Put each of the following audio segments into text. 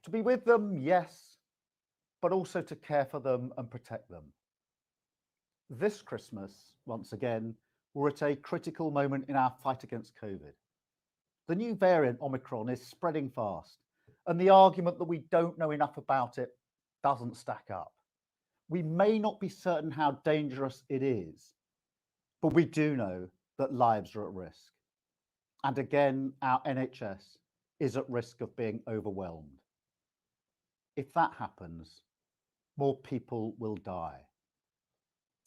To be with them, yes, but also to care for them and protect them. This Christmas, once again, we're at a critical moment in our fight against COVID. The new variant Omicron is spreading fast, and the argument that we don't know enough about it doesn't stack up. We may not be certain how dangerous it is, but we do know that lives are at risk. And again, our NHS is at risk of being overwhelmed. If that happens, more people will die.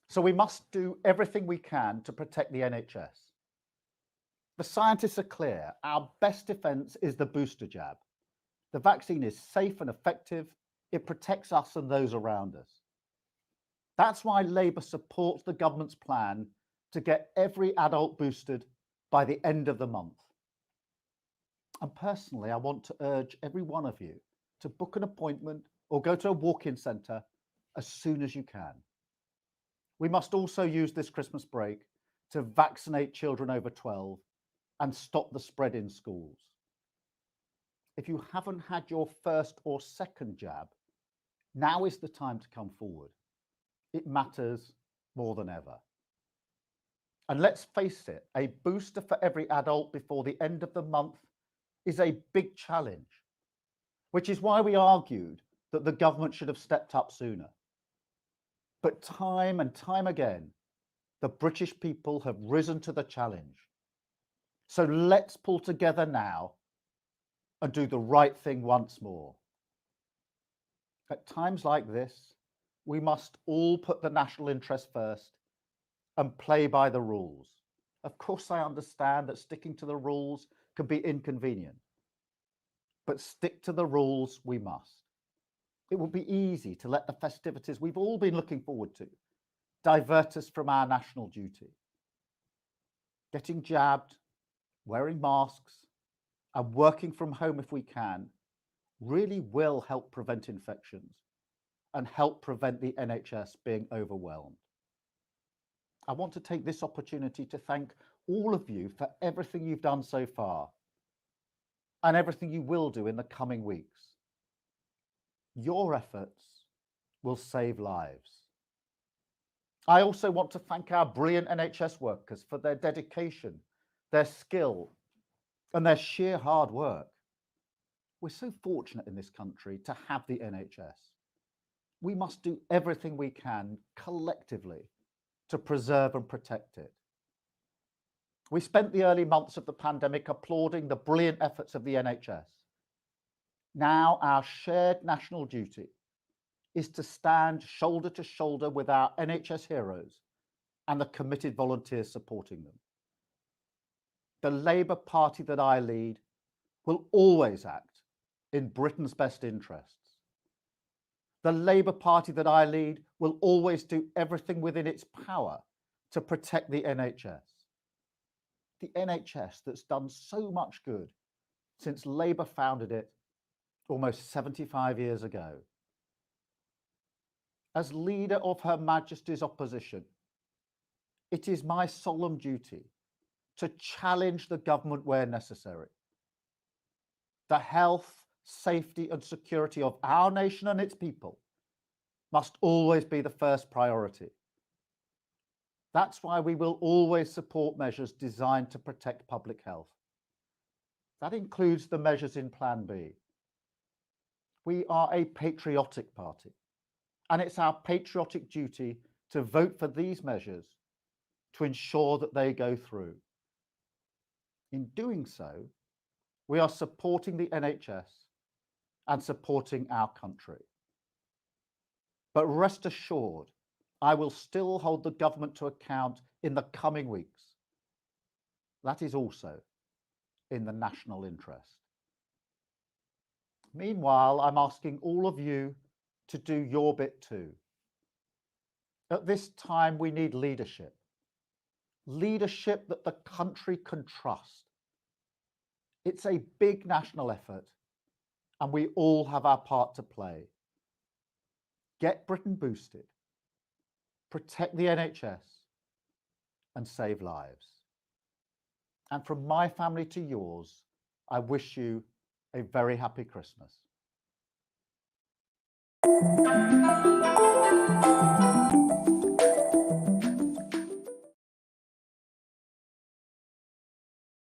So we must do everything we can to protect the NHS. The scientists are clear. Our best defense is the booster jab. The vaccine is safe and effective. It protects us and those around us. That's why Labour supports the government's plan to get every adult boosted by the end of the month. And personally, I want to urge every one of you to book an appointment or go to a walk-in centre as soon as you can. We must also use this Christmas break to vaccinate children over 12 and stop the spread in schools. If you haven't had your first or second jab, now is the time to come forward. It matters more than ever. And let's face it, a booster for every adult before the end of the month is a big challenge, which is why we argued that the government should have stepped up sooner. But time and time again, the British people have risen to the challenge. So let's pull together now and do the right thing once more. At times like this, we must all put the national interest first and play by the rules. Of course, I understand that sticking to the rules can be inconvenient, but stick to the rules we must. It will be easy to let the festivities we've all been looking forward to divert us from our national duty. Getting jabbed, wearing masks, and working from home if we can really will help prevent infections and help prevent the NHS being overwhelmed. I want to take this opportunity to thank all of you for everything you've done so far and everything you will do in the coming weeks. Your efforts will save lives. I also want to thank our brilliant NHS workers for their dedication, their skill, and their sheer hard work. We're so fortunate in this country to have the NHS. We must do everything we can collectively to preserve and protect it. We spent the early months of the pandemic applauding the brilliant efforts of the NHS. Now our shared national duty is to stand shoulder to shoulder with our NHS heroes and the committed volunteers supporting them. The Labour Party that I lead will always act in Britain's best interests. The Labour Party that I lead will always do everything within its power to protect the NHS. The NHS that's done so much good since Labour founded it almost 75 years ago. As leader of Her Majesty's opposition, it is my solemn duty to challenge the government where necessary. The health, safety and security of our nation and its people must always be the first priority. That's why we will always support measures designed to protect public health. That includes the measures in Plan B. We are a patriotic party, and it's our patriotic duty to vote for these measures to ensure that they go through. In doing so, we are supporting the NHS and supporting our country. But rest assured, I will still hold the government to account in the coming weeks. That is also in the national interest. Meanwhile, I'm asking all of you to do your bit too. At this time, we need leadership. Leadership that the country can trust. It's a big national effort, and we all have our part to play. Get Britain boosted, protect the NHS, and save lives. And from my family to yours, I wish you a very happy Christmas.